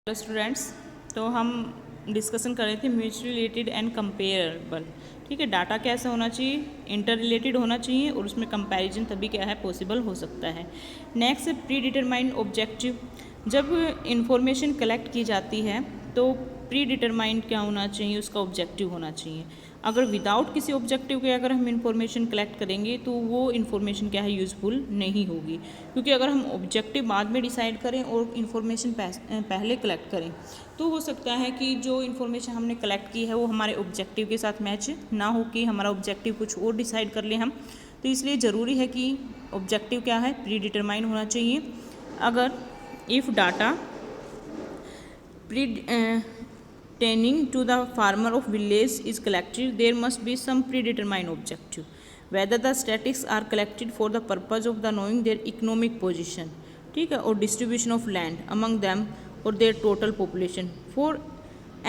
Hello students, तो हम discussion कर रहे थे म्यूचुअली रिलेटेड एंड कंपेरेबल। ठीक है, डाटा कैसा होना चाहिए, इंटर रिलेटेड होना चाहिए और उसमें कंपैरिजन तभी क्या है पॉसिबल हो सकता है। Next, pre determined objective. जब इंफॉर्मेशन कलेक्ट की जाती है तो प्री डिटरमाइंड क्या होना चाहिए, उसका ऑब्जेक्टिव होना चाहिए। अगर विदाउट किसी ऑब्जेक्टिव के अगर हम इंफॉर्मेशन कलेक्ट करेंगे तो वो इंफॉर्मेशन क्या है यूज़फुल नहीं होगी, क्योंकि अगर हम ऑब्जेक्टिव बाद में डिसाइड करें और इंफॉर्मेशन पहले कलेक्ट करें तो हो सकता है कि जो इन्फॉर्मेशन हमने कलेक्ट की है वो हमारे ऑब्जेक्टिव के साथ मैच ना हो, कि हमारा ऑब्जेक्टिव कुछ और डिसाइड कर लें हम। तो इसलिए ज़रूरी है कि ऑब्जेक्टिव क्या है, प्री डिटरमाइन होना चाहिए। अगर if data pertaining to the farmer of village is collected, there must be some predetermined objective, whether the statistics are collected for the purpose of the knowing their economic position, ठीक है, और distribution of land among them or their total population, for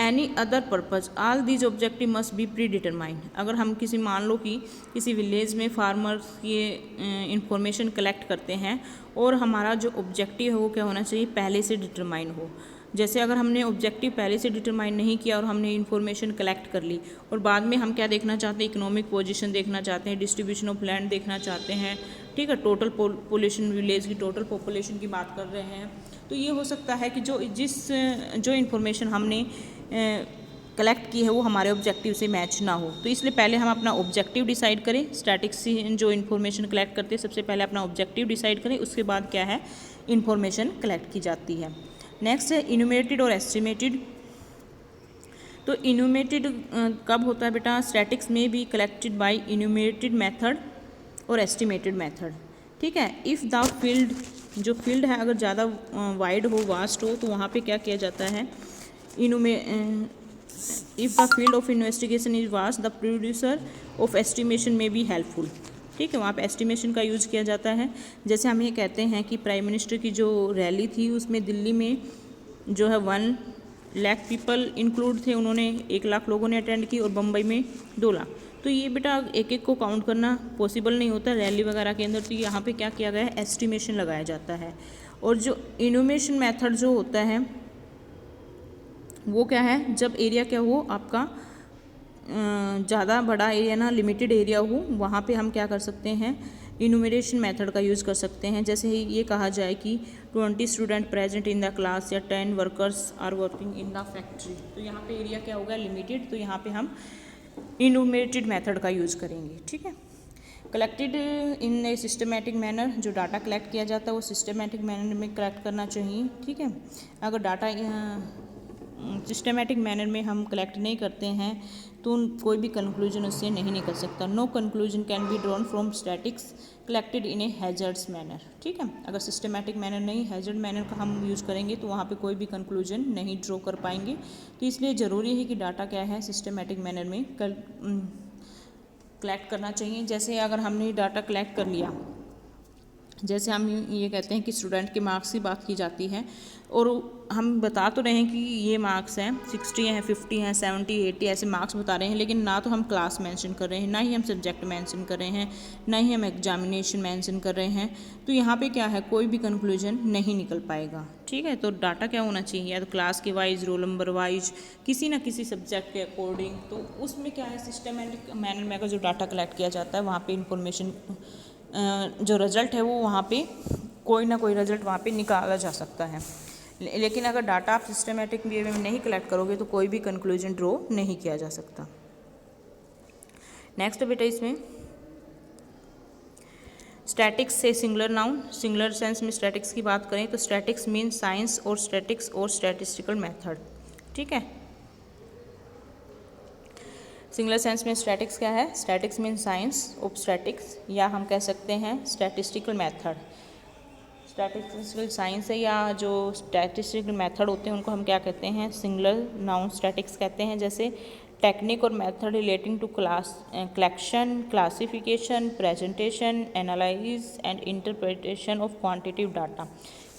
any other purpose, all these objective must be predetermined। अगर हम किसी मान लो कि किसी village में फार्मर्स ये इंफॉर्मेशन कलेक्ट करते हैं और हमारा जो ऑब्जेक्टिव है वो क्या होना चाहिए, पहले से डिटरमाइन हो। जैसे अगर हमने ऑब्जेक्टिव पहले से डिटरमाइन नहीं किया और हमने इन्फॉर्मेशन कलेक्ट कर ली और बाद में हम क्या देखना चाहते हैं, इकोनॉमिक पोजीशन देखना चाहते हैं, डिस्ट्रीब्यूशन ऑफ लैंड देखना चाहते हैं, ठीक है, टोटल पॉपुलेशन, विलेज की टोटल पॉपुलेशन की बात कर रहे हैं, तो ये हो सकता है कि जो इन्फॉर्मेशन हमने कलेक्ट की है वो हमारे ऑब्जेक्टिव से मैच ना हो। तो इसलिए पहले हम अपना ऑब्जेक्टिव डिसाइड करें। स्टैटिक्स से जो इन्फॉर्मेशन कलेक्ट करते हैं सबसे पहले अपना ऑब्जेक्टिव डिसाइड करें, उसके बाद क्या है इन्फॉर्मेशन कलेक्ट की जाती है। नेक्स्ट है इन्यूमरेटेड और एस्टिमेटेड। तो इन्यूमरेटेड कब होता है बेटा, स्टैटिक्स में भी कलेक्टेड बाय इन्यूमरेटेड मेथड और एस्टिमेटेड मेथड। ठीक है, इफ़ द फील्ड, जो फील्ड है अगर ज़्यादा वाइड हो, वास्ट हो, तो वहाँ पे क्या किया जाता है, if the field of investigation is vast, the producer of estimation में बी हेल्पफुल। ठीक है, वहाँ पे एस्टिमेशन का यूज़ किया जाता है। जैसे हम ये कहते हैं कि प्राइम मिनिस्टर की जो रैली थी उसमें दिल्ली में जो है 1,00,000 पीपल इंक्लूड थे, उन्होंने 1,00,000 लोगों ने अटेंड की, और बम्बई में 2,00,000। तो ये बेटा एक एक को काउंट करना पॉसिबल नहीं होता रैली वगैरह के अंदर, तो यहाँ पे क्या किया गया है, एस्टिमेशन लगाया जाता है। और जो इन्यूमेशन मेथड जो होता है वो क्या है, जब एरिया क्या हो आपका ज़्यादा बड़ा एरिया ना लिमिटेड एरिया हो, वहाँ पे हम क्या कर सकते हैं, इन्यूमरेशन मेथड का यूज़ कर सकते हैं। जैसे ही ये कहा जाए कि 20 student present in the class या 10 workers are working in the factory, तो यहाँ पे एरिया क्या होगा, लिमिटेड, तो यहाँ पे हम इन्यूमरेटेड मेथड का यूज़ करेंगे। ठीक है, collected in a systematic manner, जो डाटा कलेक्ट किया जाता है वो सिस्टमेटिक मैनर में कलेक्ट करना चाहिए। ठीक है, अगर डाटा सिस्टमेटिक मैनर में हम कलेक्ट नहीं करते हैं तो कोई भी कंक्लूजन उससे नहीं निकल सकता। No conclusion can be drawn from statics collected in a hazards manner. ठीक है, अगर सिस्टमेटिक मैनर नहीं, हैजर्ड मैनर का हम यूज़ करेंगे तो वहाँ पे कोई भी कंक्लूजन नहीं ड्रॉ कर पाएंगे। तो इसलिए ज़रूरी है कि डाटा क्या है, सिस्टमेटिक मैनर में कलेक्ट करना चाहिए। जैसे अगर हमने डाटा कलेक्ट कर लिया, जैसे हम ये कहते हैं कि स्टूडेंट के मार्क्स की बात की जाती है और हम बता तो रहे हैं कि ये मार्क्स हैं 60 हैं, 50 हैं, 70, 80 ऐसे मार्क्स बता रहे हैं, लेकिन ना तो हम क्लास मेंशन कर रहे हैं, ना ही हम सब्जेक्ट मेंशन कर रहे हैं, ना ही हम एग्जामिनेशन मेंशन कर रहे हैं। तो यहाँ पे क्या है, कोई भी कंक्लूजन नहीं निकल पाएगा। ठीक है, तो डाटा क्या होना चाहिए, या तो क्लास के वाइज, रोल नंबर वाइज, किसी ना किसी सब्जेक्ट के अकॉर्डिंग। तो उसमें क्या है, सिस्टमेटिक मैनर में अगर जो डाटा कलेक्ट किया जाता है वहाँ पर इंफॉर्मेशन जो रिज़ल्ट है वो वहाँ पे कोई ना कोई रिज़ल्ट वहाँ पे निकाला जा सकता है। लेकिन अगर डाटा आप सिस्टमेटिक वे में नहीं कलेक्ट करोगे तो कोई भी कंक्लूजन ड्रॉ नहीं किया जा सकता। नेक्स्ट बेटा, इसमें स्टैटिक्स से सिंगुलर नाउन, सिंगुलर सेंस में स्टैटिक्स की बात करें तो स्टैटिक्स मीन साइंस और स्टैटिक्स और स्टैटिस्टिकल मेथड। ठीक है, सिंगुलर सेंस में स्टैटिक्स क्या है, statics mean science of statics, या हम कह सकते हैं स्टैटिस्टिकल मेथड। स्टैटिस्टिकल साइंस है या जो स्टैटिस्टिकल मेथड होते हैं उनको हम क्या कहते हैं, सिंगुलर नाउन स्टैटिक्स कहते हैं। जैसे टेक्निक और method relating to collection, classification, presentation, analyse and interpretation of quantitative data,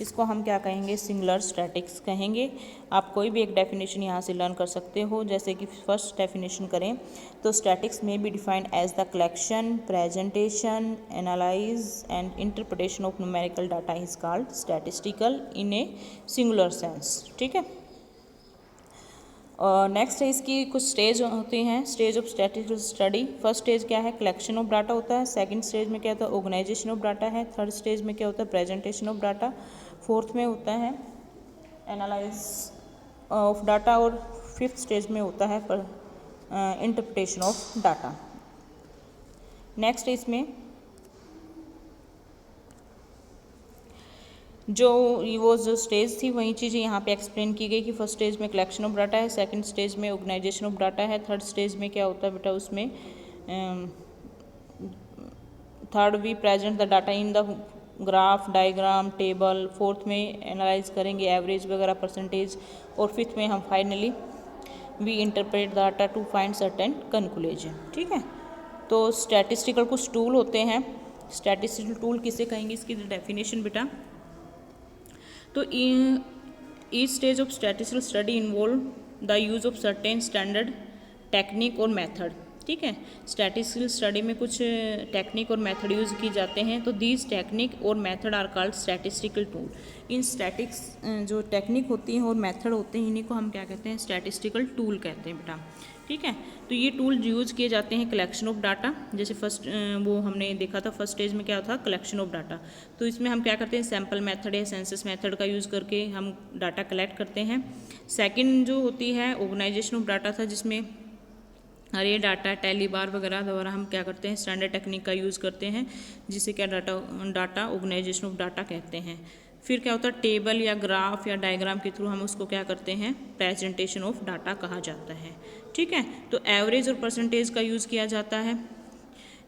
इसको हम क्या कहेंगे, सिंगुलर स्टैटिक्स कहेंगे। आप कोई भी एक डेफिनेशन यहाँ से लर्न कर सकते हो। जैसे कि फर्स्ट डेफिनेशन करें तो स्टैटिक्स में be defined as the collection, presentation, analyse and interpretation of numerical data is called statistical in a singular sense. ठीक है, नेक्स्ट है इसकी कुछ स्टेज होती हैं, stage of statistical study. First stage क्या है, कलेक्शन ऑफ डाटा होता है। सेकंड स्टेज में क्या होता है, ऑर्गेनाइजेशन ऑफ डाटा है। थर्ड स्टेज में क्या होता है, प्रेजेंटेशन ऑफ डाटा। फोर्थ में होता है एनालाइज ऑफ डाटा और फिफ्थ स्टेज में होता है इंटरप्रिटेशन ऑफ डाटा। नेक्स्ट इसमें जो स्टेज थी वही चीज़ें यहाँ पे एक्सप्लेन की गई कि फर्स्ट स्टेज में कलेक्शन ऑफ डाटा है, सेकंड स्टेज में ऑर्गेनाइजेशन ऑफ डाटा है, थर्ड स्टेज में क्या होता है बेटा, उसमें third we present the data in the graph, diagram, table. Fourth में एनालाइज करेंगे एवरेज वगैरह, परसेंटेज। और फिफ्थ में हम finally we interpret data to find certain conclusion. ठीक है, तो स्टैटिस्टिकल कुछ टूल होते हैं। स्टैटिस्टिकल टूल किसे कहेंगे, इसकी डेफिनेशन बेटा, तो each stage of statistical study involve the use of certain standard technique और मेथड। ठीक है, स्टैटिस्टिकल स्टडी में कुछ टेक्निक और मेथड यूज़ की जाते हैं, तो दीज टेक्निक और method are called statistical tool. In statics जो टेक्निक होती हैं और मेथड होते हैं, इन्हीं को हम क्या कहते हैं, स्टैटिस्टिकल टूल कहते हैं बेटा। ठीक है, तो ये टूल यूज़ किए जाते हैं कलेक्शन ऑफ डाटा। जैसे फर्स्ट वो हमने देखा था, फर्स्ट स्टेज में क्या था, कलेक्शन ऑफ डाटा। तो इसमें हम क्या करते हैं, सैम्पल मेथड या सेंसस मेथड का यूज़ करके हम डाटा कलेक्ट करते हैं। सेकंड जो होती है ऑर्गेनाइजेशन ऑफ डाटा था, जिसमें अरे डाटा, टैली बार वगैरह द्वारा हम क्या करते हैं, स्टैंडर्ड टेक्निक का यूज़ करते हैं, जिसे क्या डाटा ऑर्गेनाइजेशन ऑफ डाटा कहते हैं। फिर क्या होता है, टेबल या ग्राफ या डायग्राम के थ्रू हम उसको क्या करते हैं, प्रेजेंटेशन ऑफ डाटा कहा जाता है। ठीक है, तो एवरेज और परसेंटेज का यूज़ किया जाता है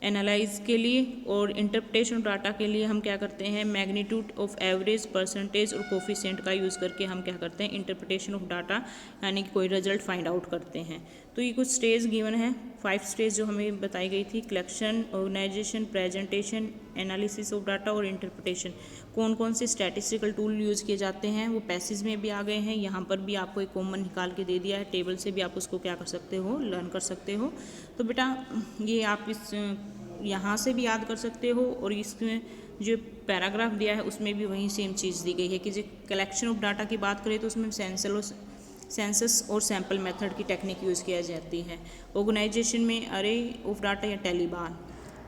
एनालाइज के लिए, और इंटरप्रिटेशन ऑफ डाटा के लिए हम क्या करते हैं, मैग्नीट्यूड ऑफ एवरेज, परसेंटेज और कोफिशिएंट का यूज़ करके हम क्या करते हैं, इंटरप्रिटेशन ऑफ डाटा यानी कि कोई रिजल्ट फाइंड आउट करते हैं। तो ये कुछ स्टेज गिवन है, 5 स्टेज जो हमें बताई गई थी, collection, organisation, presentation, analysis of data और इंटरप्रिटेशन। कौन कौन से स्टैटिस्टिकल टूल यूज़ किए जाते हैं वो पैसेज में भी आ गए हैं, यहाँ पर भी आपको एक कॉमन निकाल के दे दिया है, टेबल से भी आप उसको क्या कर सकते हो, लर्न कर सकते हो। तो बेटा ये आप इस यहाँ से भी याद कर सकते हो, और इसमें जो पैराग्राफ दिया है उसमें भी वही सेम चीज़ दी गई है कि जो कलेक्शन ऑफ डाटा की बात करें तो उसमें सेंसस और सैम्पल मेथड की टेक्निक यूज़ किया जाती है। ऑर्गेनाइजेशन में अरे ऑफ डाटा या टैली बार,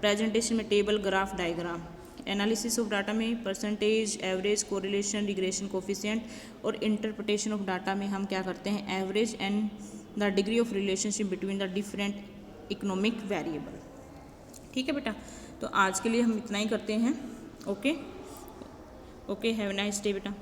प्रेजेंटेशन में table, graph, diagram, analysis of data में percentage, average, correlation, regression, coefficient, और इंटरप्रिटेशन ऑफ डाटा में हम क्या करते हैं, average and the degree of relationship between the different economic variable. ठीक है बेटा, तो आज के लिए हम इतना ही करते हैं। Okay, have a nice day बेटा।